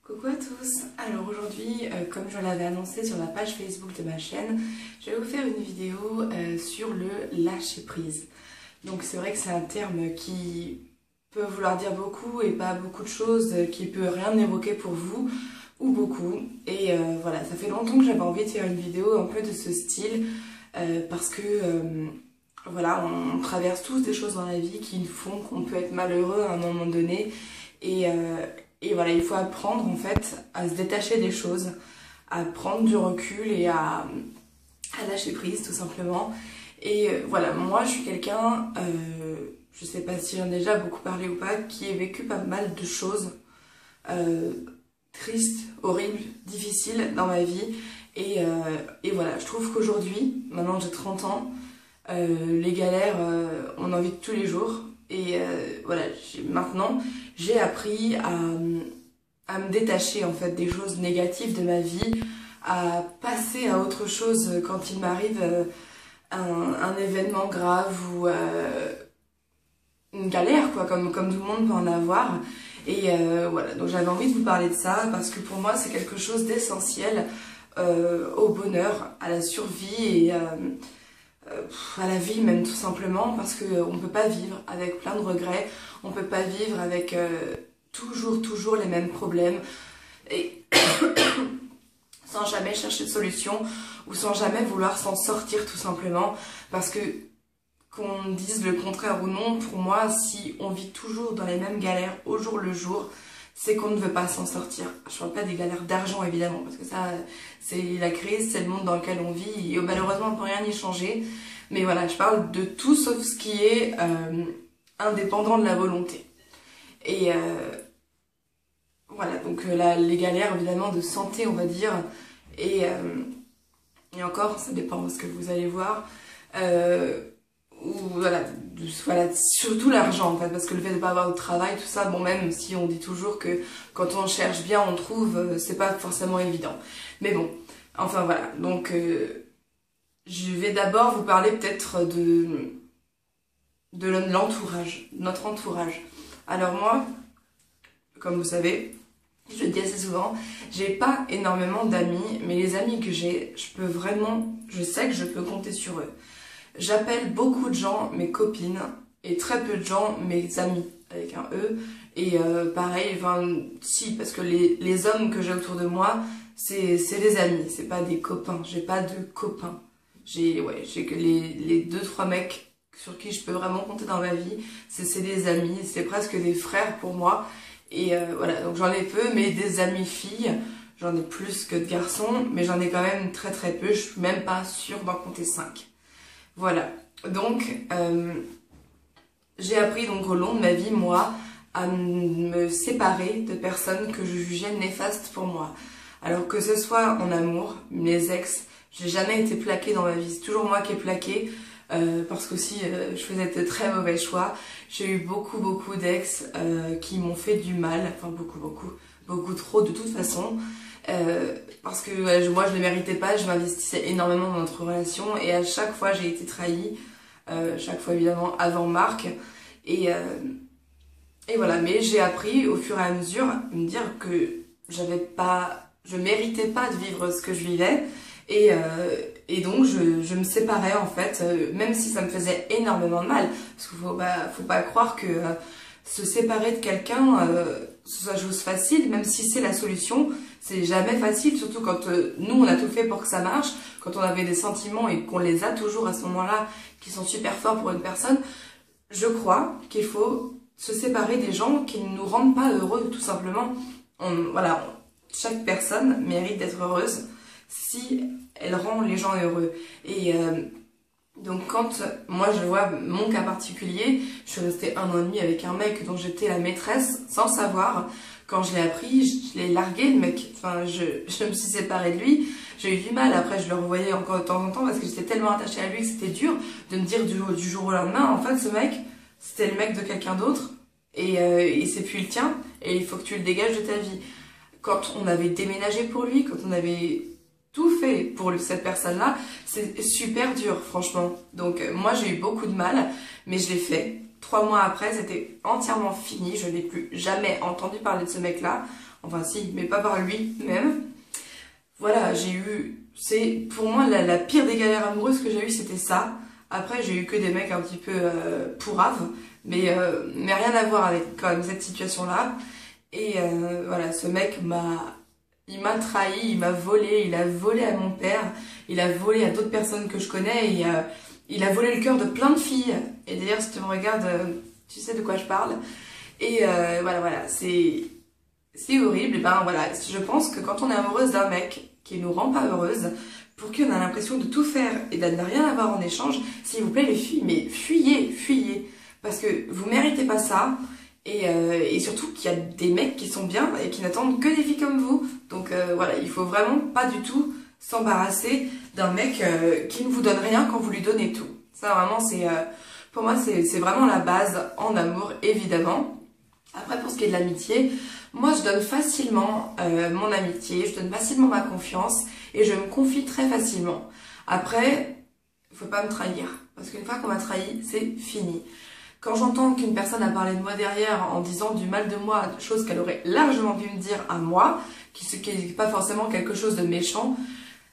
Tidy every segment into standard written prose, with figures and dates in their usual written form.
Coucou à tous. Alors aujourd'hui, comme je l'avais annoncé sur la page Facebook de ma chaîne, je vais vous faire une vidéo sur le lâcher prise. Donc c'est vrai que c'est un terme qui peut vouloir dire beaucoup et pas beaucoup de choses, qui peut rien évoquer pour vous ou beaucoup. Et voilà, ça fait longtemps que j'avais envie de faire une vidéo un peu de ce style parce que voilà, on traverse tous des choses dans la vie qui font qu'on peut être malheureux à un moment donné et voilà, il faut apprendre en fait à se détacher des choses, à prendre du recul et à lâcher prise tout simplement. Et voilà, moi je suis quelqu'un, je sais pas si j'en ai déjà beaucoup parlé ou pas, qui a vécu pas mal de choses tristes, horribles, difficiles dans ma vie. Et voilà, je trouve qu'aujourd'hui, maintenant j'ai 30 ans, les galères, on en vit tous les jours. Et voilà, maintenant j'ai appris à me détacher en fait des choses négatives de ma vie, à passer à autre chose quand il m'arrive un événement grave ou une galère quoi, comme tout le monde peut en avoir. Et voilà, donc j'avais envie de vous parler de ça parce que pour moi c'est quelque chose d'essentiel au bonheur, à la survie et à la vie même tout simplement, parce qu'on ne peut pas vivre avec plein de regrets, on ne peut pas vivre avec toujours les mêmes problèmes et sans jamais chercher de solution ou sans jamais vouloir s'en sortir tout simplement, parce que qu'on dise le contraire ou non, pour moi si on vit toujours dans les mêmes galères au jour le jour, c'est qu'on ne veut pas s'en sortir. Je parle pas des galères d'argent évidemment, parce que ça c'est la crise, c'est le monde dans lequel on vit et malheureusement on ne peut rien y changer. Mais voilà, je parle de tout sauf ce qui est indépendant de la volonté. Et voilà, donc là, les galères évidemment de santé on va dire, et encore ça dépend de ce que vous allez voir. Ou voilà, surtout l'argent en fait, parce que le fait de ne pas avoir de travail, tout ça, bon, même si on dit toujours que quand on cherche bien on trouve, c'est pas forcément évident. Mais bon, enfin voilà, donc je vais d'abord vous parler peut-être de l'entourage, notre entourage. Alors moi, comme vous savez, je le dis assez souvent, j'ai pas énormément d'amis, mais les amis que j'ai, je sais que je peux compter sur eux. J'appelle beaucoup de gens mes copines et très peu de gens mes amis avec un E. Et pareil, enfin si, parce que les hommes que j'ai autour de moi, c'est des amis, c'est pas des copains. J'ai pas de copains. J'ai que les 2-3 mecs sur qui je peux vraiment compter dans ma vie, c'est des amis, c'est presque des frères pour moi. Et voilà, donc j'en ai peu, mais des amis filles, j'en ai plus que de garçons, mais j'en ai quand même très peu, je suis même pas sûre d'en compter 5. Voilà, donc j'ai appris donc au long de ma vie, moi, à me séparer de personnes que je jugeais néfastes pour moi. Alors que ce soit en amour, mes ex, j'ai jamais été plaquée dans ma vie, c'est toujours moi qui ai plaqué, parce qu'aussi je faisais de très mauvais choix. J'ai eu beaucoup d'ex qui m'ont fait du mal, enfin beaucoup trop de toute façon. Parce que moi je ne le méritais pas, je m'investissais énormément dans notre relation et à chaque fois j'ai été trahie, chaque fois évidemment avant Marc et voilà, mais j'ai appris au fur et à mesure à me dire que je méritais pas de vivre ce que je vivais et donc je me séparais en fait, même si ça me faisait énormément de mal, parce qu'il faut pas croire que se séparer de quelqu'un, ce soit chose facile, même si c'est la solution, c'est jamais facile, surtout quand nous on a tout fait pour que ça marche, quand on avait des sentiments et qu'on les a toujours à ce moment-là, qui sont super forts pour une personne. Je crois qu'il faut se séparer des gens qui ne nous rendent pas heureux, tout simplement. Voilà, chaque personne mérite d'être heureuse si elle rend les gens heureux. Et donc quand moi je vois mon cas particulier, je suis restée 1 an et demi avec un mec dont j'étais la maîtresse sans savoir. Quand je l'ai appris, je l'ai largué le mec, enfin je me suis séparée de lui, j'ai eu du mal, après je le revoyais encore de temps en temps parce que j'étais tellement attachée à lui que c'était dur de me dire du jour au lendemain, en fait ce mec, c'était le mec de quelqu'un d'autre et c'est plus le tien et il faut que tu le dégages de ta vie. Quand on avait déménagé pour lui, quand on avait tout fait pour cette personne-là, c'est super dur franchement. Donc moi j'ai eu beaucoup de mal, mais je l'ai fait. 3 mois après, c'était entièrement fini. Je n'ai plus jamais entendu parler de ce mec-là. Enfin si, mais pas par lui-même. Voilà, j'ai eu... C'est pour moi la pire des galères amoureuses que j'ai eues, c'était ça. Après, j'ai eu que des mecs un petit peu pourraves, mais rien à voir avec quand même cette situation-là. Et voilà, ce mec il m'a trahi, il m'a volé, il a volé à mon père, il a volé à d'autres personnes que je connais, et il a volé le cœur de plein de filles. Et d'ailleurs, si tu me regardes, tu sais de quoi je parle. Et voilà, c'est horrible. Et ben voilà, je pense que quand on est amoureuse d'un mec qui nous rend pas heureuse, pour qui on a l'impression de tout faire et de ne rien avoir en échange, s'il vous plaît les filles, mais fuyez, fuyez. Parce que vous méritez pas ça. Et surtout qu'il y a des mecs qui sont bien et qui n'attendent que des filles comme vous. Donc voilà, il faut vraiment pas du tout s'embarrasser d'un mec qui ne vous donne rien quand vous lui donnez tout. Ça vraiment, pour moi, c'est vraiment la base en amour, évidemment. Après, pour ce qui est de l'amitié, moi je donne facilement mon amitié, je donne facilement ma confiance et je me confie très facilement. Après, il faut pas me trahir, parce qu'une fois qu'on m'a trahi, c'est fini. Quand j'entends qu'une personne a parlé de moi derrière en disant du mal de moi, chose qu'elle aurait largement pu me dire à moi, qui n'est pas forcément quelque chose de méchant,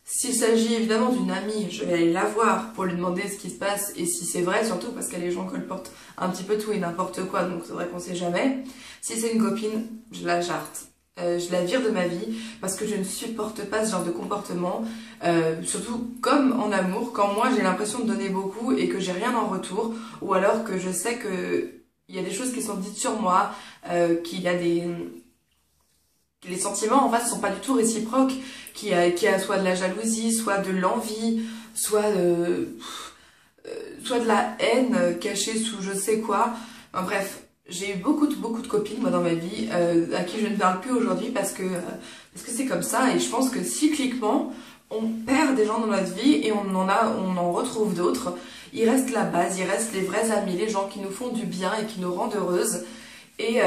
s'il s'agit évidemment d'une amie, je vais aller la voir pour lui demander ce qui se passe, et si c'est vrai, surtout parce qu'il y a les gens qui colportent un petit peu tout et n'importe quoi, donc c'est vrai qu'on sait jamais. Si c'est une copine, je la jarte. Je la vire de ma vie parce que je ne supporte pas ce genre de comportement, surtout comme en amour, quand moi j'ai l'impression de donner beaucoup et que j'ai rien en retour, ou alors que je sais que il y a des choses qui sont dites sur moi, qu'il y a les sentiments en face sont pas du tout réciproques, qu'il y a soit de la jalousie, soit de l'envie, soit de la haine cachée sous je sais quoi. Enfin, bref. J'ai eu beaucoup de copines moi dans ma vie à qui je ne parle plus aujourd'hui parce que c'est comme ça, et je pense que cycliquement on perd des gens dans notre vie et on en retrouve d'autres. Il reste la base, il reste les vrais amis, les gens qui nous font du bien et qui nous rendent heureuses, et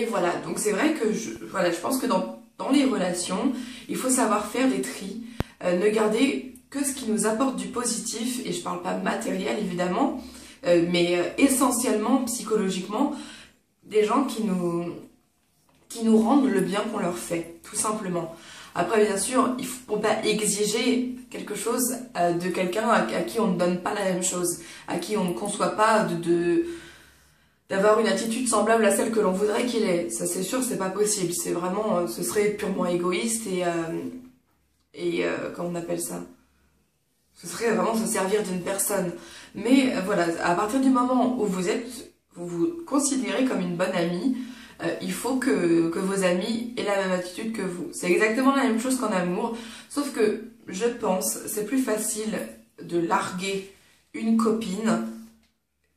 voilà. Donc c'est vrai que je pense que dans les relations il faut savoir faire des tris, ne garder que ce qui nous apporte du positif, et je parle pas matériel évidemment, mais essentiellement psychologiquement, des gens qui nous rendent le bien qu'on leur fait, tout simplement. Après, bien sûr, il ne faut pas exiger quelque chose de quelqu'un à qui on ne donne pas la même chose, à qui on ne conçoit pas d'avoir une attitude semblable à celle que l'on voudrait qu'il ait. Ça, c'est sûr, c'est pas possible. C'est vraiment, ce serait purement égoïste et comment on appelle ça? Ce serait vraiment se servir d'une personne. Mais voilà, à partir du moment où vous vous considérez comme une bonne amie, il faut que vos amis aient la même attitude que vous. C'est exactement la même chose qu'en amour, sauf que je pense c'est plus facile de larguer une copine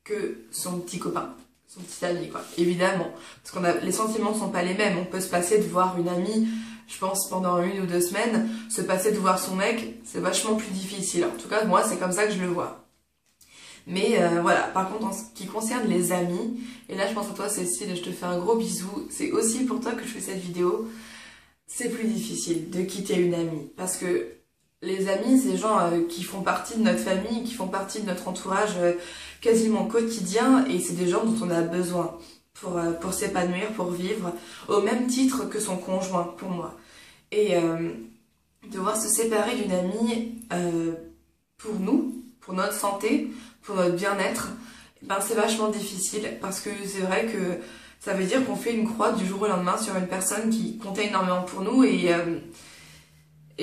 que son petit copain, son petit ami, quoi. Évidemment, parce les sentiments ne sont pas les mêmes. On peut se passer de voir une amie, je pense, pendant 1 ou 2 semaines, se passer de voir son mec, c'est vachement plus difficile. En tout cas, moi, c'est comme ça que je le vois. Mais voilà, par contre, en ce qui concerne les amis, et là, je pense à toi, Cécile, je te fais un gros bisou. C'est aussi pour toi que je fais cette vidéo. C'est plus difficile de quitter une amie, parce que les amis, c'est des gens qui font partie de notre famille, qui font partie de notre entourage quasiment quotidien, et c'est des gens dont on a besoin pour s'épanouir, pour vivre, au même titre que son conjoint, pour moi. Et devoir se séparer d'une amie pour nous, pour notre santé, pour notre bien-être, ben c'est vachement difficile, parce que c'est vrai que ça veut dire qu'on fait une croix du jour au lendemain sur une personne qui comptait énormément pour nous, et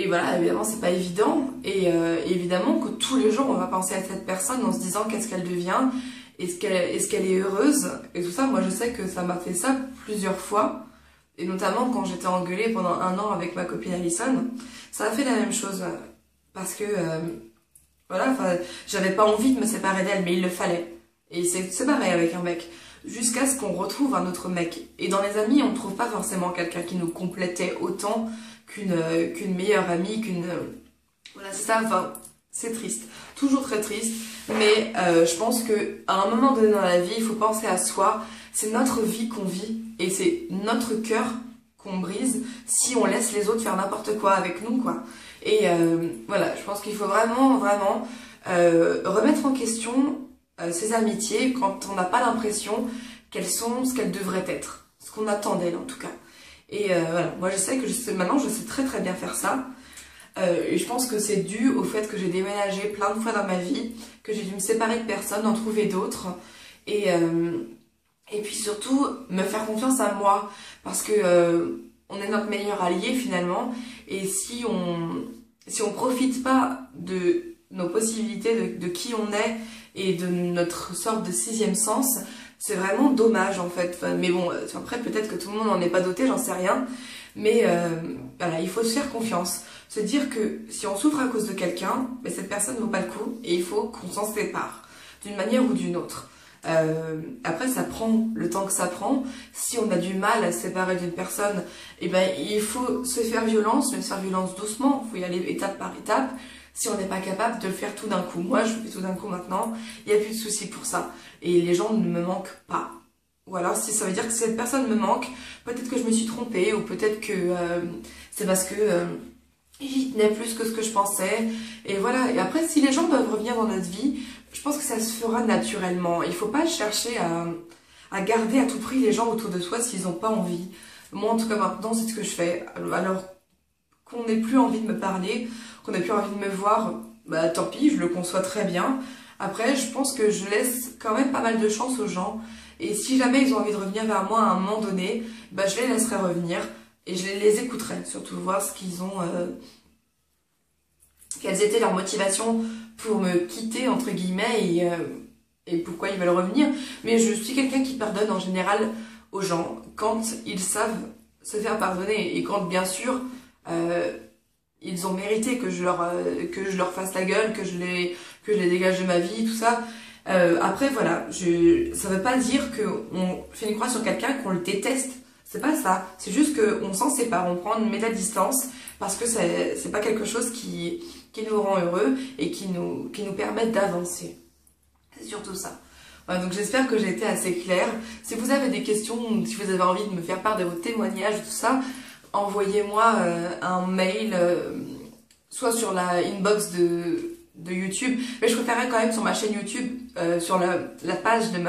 voilà, évidemment c'est pas évident, et évidemment que tous les jours on va penser à cette personne en se disant qu'est-ce qu'elle devient, est-ce qu'elle est heureuse, et tout ça. Moi je sais que ça m'a fait ça plusieurs fois, et notamment quand j'étais engueulée pendant 1 an avec ma copine Alison, ça a fait la même chose, parce que voilà, j'avais pas envie de me séparer d'elle, mais il le fallait, et c'est pareil avec un mec, jusqu'à ce qu'on retrouve un autre mec. Et dans les amis on ne trouve pas forcément quelqu'un qui nous complétait autant qu'une meilleure amie, voilà, c'est ça. Enfin, c'est triste, toujours très triste, mais je pense que à un moment donné dans la vie, il faut penser à soi. C'est notre vie qu'on vit, et c'est notre cœur qu'on brise si on laisse les autres faire n'importe quoi avec nous, quoi. Et voilà, je pense qu'il faut vraiment remettre en question ses amitiés quand on n'a pas l'impression qu'elles sont ce qu'elles devraient être, ce qu'on attend d'elles en tout cas. Et voilà, moi je sais que maintenant je sais très très bien faire ça. Et je pense que c'est dû au fait que j'ai déménagé plein de fois dans ma vie, que j'ai dû me séparer de personnes, en trouver d'autres. Et puis surtout, me faire confiance à moi. Parce que on est notre meilleur allié finalement. Et si on profite pas de nos possibilités, de qui on est et de notre sorte de sixième sens, c'est vraiment dommage en fait. Enfin, mais bon, après peut-être que tout le monde n'en est pas doté, j'en sais rien. Mais voilà, il faut se faire confiance. Se dire que si on souffre à cause de quelqu'un, ben cette personne ne vaut pas le coup et il faut qu'on s'en sépare d'une manière ou d'une autre. Après, ça prend le temps que ça prend. Si on a du mal à se séparer d'une personne, eh ben, il faut se faire violence, mais se faire violence doucement. Il faut y aller étape par étape. Si on n'est pas capable de le faire tout d'un coup. Moi, je le fais tout d'un coup maintenant. Il n'y a plus de souci pour ça. Et les gens ne me manquent pas. Ou alors, si ça veut dire que cette personne me manque, peut-être que je me suis trompée, ou peut-être que c'est parce que j'y tenais plus que ce que je pensais. Et voilà. Et après, si les gens doivent revenir dans notre vie, je pense que ça se fera naturellement. Il ne faut pas chercher à garder à tout prix les gens autour de soi s'ils n'ont pas envie. Moi, en tout cas, maintenant, c'est ce que je fais. Alors qu'on n'ait plus envie de me parler, qu'on n'ait plus envie de me voir, bah tant pis, je le conçois très bien. Après, je pense que je laisse quand même pas mal de chance aux gens. Et si jamais ils ont envie de revenir vers moi à un moment donné, bah je les laisserai revenir. Et je les écouterai, surtout voir ce qu'ils ont... quelles étaient leurs motivations pour me quitter, entre guillemets, et pourquoi ils veulent revenir. Mais je suis quelqu'un qui pardonne en général aux gens quand ils savent se faire pardonner. Et quand, bien sûr, ils ont mérité que je leur fasse la gueule, que je les dégage de ma vie, tout ça. Après, voilà, ça veut pas dire qu'on fait une croix sur quelqu'un, qu'on le déteste. C'est pas ça. C'est juste qu'on s'en sépare, on prend une méta distance parce que c'est pas quelque chose qui nous rend heureux et qui nous permet d'avancer. C'est surtout ça. Voilà, donc j'espère que j'ai été assez claire. Si vous avez des questions, si vous avez envie de me faire part de vos témoignages, tout ça, envoyez-moi un mail, soit sur la inbox de YouTube, mais je préférerais quand même sur ma chaîne YouTube, sur la page de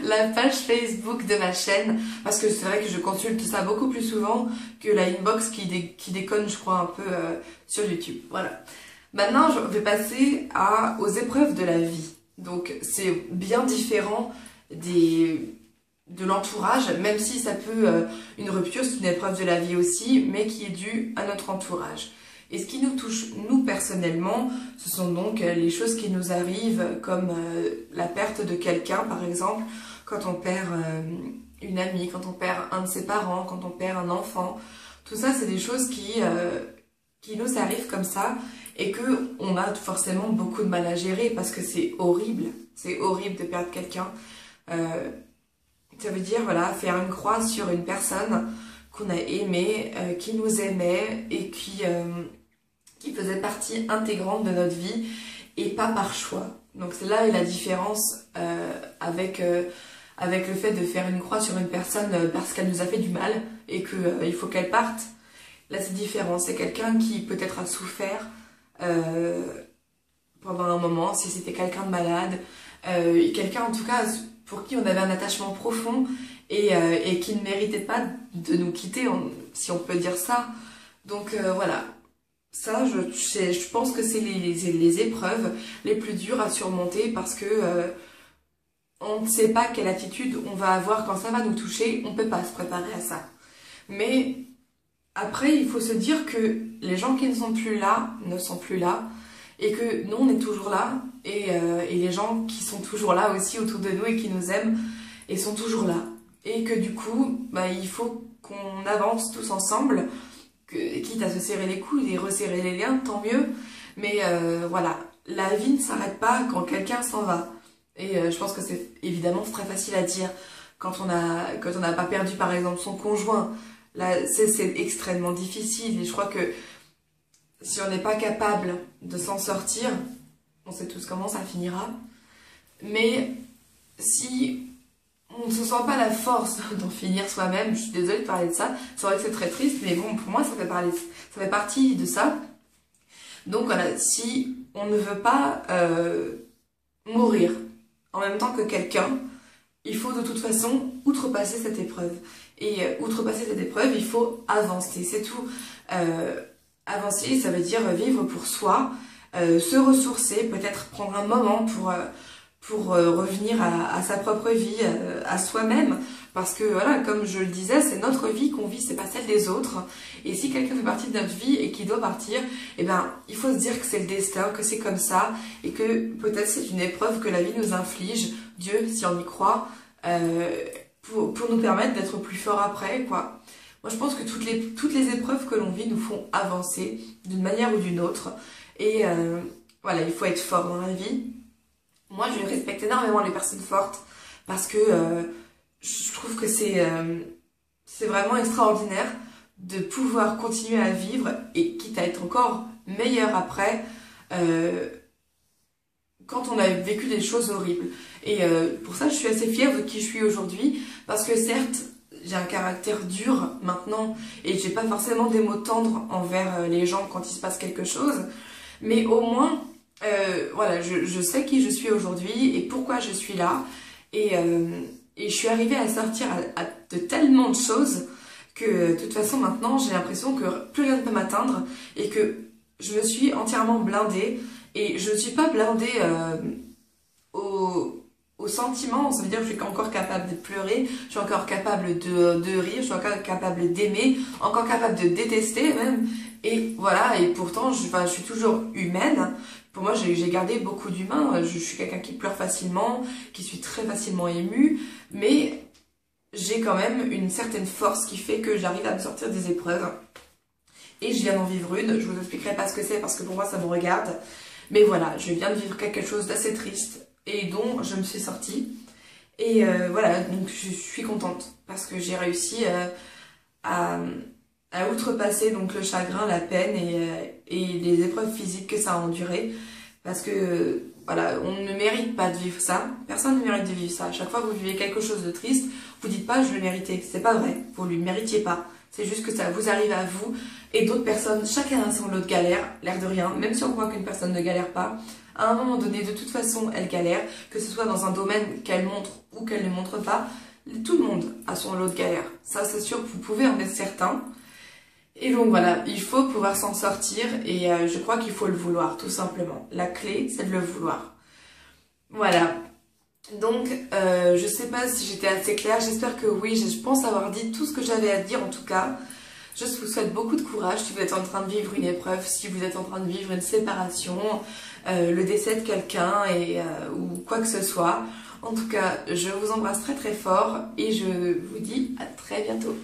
la page Facebook de ma chaîne, parce que c'est vrai que je consulte ça beaucoup plus souvent que la inbox qui déconne, je crois, un peu sur YouTube. Voilà. Maintenant, je vais passer aux épreuves de la vie. Donc, c'est bien différent de l'entourage, même si ça peut, une rupture, c'est une épreuve de la vie aussi, mais qui est due à notre entourage. Et ce qui nous touche, nous, personnellement, ce sont donc les choses qui nous arrivent, comme la perte de quelqu'un, par exemple, quand on perd une amie, quand on perd un de ses parents, quand on perd un enfant. Tout ça, c'est des choses qui nous arrivent comme ça et qu'on a forcément beaucoup de mal à gérer parce que c'est horrible. C'est horrible de perdre quelqu'un. Ça veut dire, voilà, faire une croix sur une personne qu'on a aimée, qui nous aimait et qui faisait partie intégrante de notre vie et pas par choix. Donc c'est là la différence avec le fait de faire une croix sur une personne parce qu'elle nous a fait du mal et qu'il faut qu'elle parte. Là c'est différent, c'est quelqu'un qui peut-être a souffert pendant un moment, si c'était quelqu'un de malade, quelqu'un en tout cas pour qui on avait un attachement profond et qui ne méritait pas de nous quitter, si on peut dire ça. Donc voilà. Ça, je pense que c'est les épreuves les plus dures à surmonter parce que on ne sait pas quelle attitude on va avoir quand ça va nous toucher. On ne peut pas se préparer à ça. Mais après, il faut se dire que les gens qui ne sont plus là ne sont plus là et que nous, on est toujours là et les gens qui sont toujours là aussi autour de nous et qui nous aiment et sont toujours là. Et que du coup, bah, il faut qu'on avance tous ensemble, quitte à se serrer les coudes et resserrer les liens, tant mieux. Mais voilà, la vie ne s'arrête pas quand quelqu'un s'en va. Et je pense que c'est évidemment très facile à dire quand on n'a pas perdu par exemple son conjoint. Là, c'est extrêmement difficile et je crois que si on n'est pas capable de s'en sortir, on sait tous comment ça finira. Mais si on ne se sent pas la force d'en finir soi-même, je suis désolée de parler de ça, c'est vrai que c'est très triste, mais bon, pour moi, ça fait partie de ça. Donc voilà, si on ne veut pas mourir en même temps que quelqu'un. Il faut de toute façon outrepasser cette épreuve. Et outrepasser cette épreuve, il faut avancer, c'est tout. Avancer, ça veut dire vivre pour soi, se ressourcer, peut-être prendre un moment pour revenir à sa propre vie, à soi-même. Parce que voilà, comme je le disais, c'est notre vie qu'on vit, c'est pas celle des autres. Et si quelqu'un fait partie de notre vie et qui doit partir, eh ben, il faut se dire que c'est le destin, que c'est comme ça, et que peut-être c'est une épreuve que la vie nous inflige, Dieu, si on y croit, pour nous permettre d'être plus forts après, quoi. Moi, je pense que toutes les épreuves que l'on vit nous font avancer d'une manière ou d'une autre. Et voilà, il faut être fort dans la vie. Moi, je respecte énormément les personnes fortes parce que je trouve que c'est vraiment extraordinaire de pouvoir continuer à vivre et quitte à être encore meilleur après quand on a vécu des choses horribles. Et pour ça, je suis assez fière de qui je suis aujourd'hui parce que certes, j'ai un caractère dur maintenant et j'ai pas forcément des mots tendres envers les gens quand il se passe quelque chose, mais au moins, voilà, je sais qui je suis aujourd'hui et pourquoi je suis là. Et je suis arrivée à sortir de tellement de choses que de toute façon maintenant j'ai l'impression que plus rien ne peut m'atteindre et que je me suis entièrement blindée. Et je ne suis pas blindée au sentiment, ça veut dire que je suis encore capable de pleurer, je suis encore capable de rire, je suis encore capable d'aimer, encore capable de détester même. Et voilà, et pourtant je suis toujours humaine. Pour moi, j'ai gardé beaucoup d'humain. Je suis quelqu'un qui pleure facilement, qui suis très facilement émue, mais j'ai quand même une certaine force qui fait que j'arrive à me sortir des épreuves. Et je viens d'en vivre une, je vous expliquerai pas ce que c'est parce que pour moi ça me regarde. Mais voilà, je viens de vivre quelque chose d'assez triste et dont je me suis sortie. Et voilà, donc je suis contente parce que j'ai réussi à outrepasser donc le chagrin, la peine et les épreuves physiques que ça a enduré. Parce que voilà, on ne mérite pas de vivre ça. Personne ne mérite de vivre ça. À chaque fois que vous vivez quelque chose de triste, vous dites pas je le méritais. C'est pas vrai, vous le méritiez pas. C'est juste que ça vous arrive à vous et d'autres personnes, chacun a son lot de galère, l'air de rien, même si on croit qu'une personne ne galère pas, à un moment donné, de toute façon, elle galère, que ce soit dans un domaine qu'elle montre ou qu'elle ne montre pas, tout le monde a son lot de galère. Ça, c'est sûr que vous pouvez en être certain. Et donc voilà, il faut pouvoir s'en sortir et je crois qu'il faut le vouloir, tout simplement. La clé, c'est de le vouloir. Voilà. Donc, je sais pas si j'étais assez claire, j'espère que oui, je pense avoir dit tout ce que j'avais à dire en tout cas. Je vous souhaite beaucoup de courage si vous êtes en train de vivre une épreuve, si vous êtes en train de vivre une séparation, le décès de quelqu'un ou quoi que ce soit. En tout cas, je vous embrasse très très fort et je vous dis à très bientôt.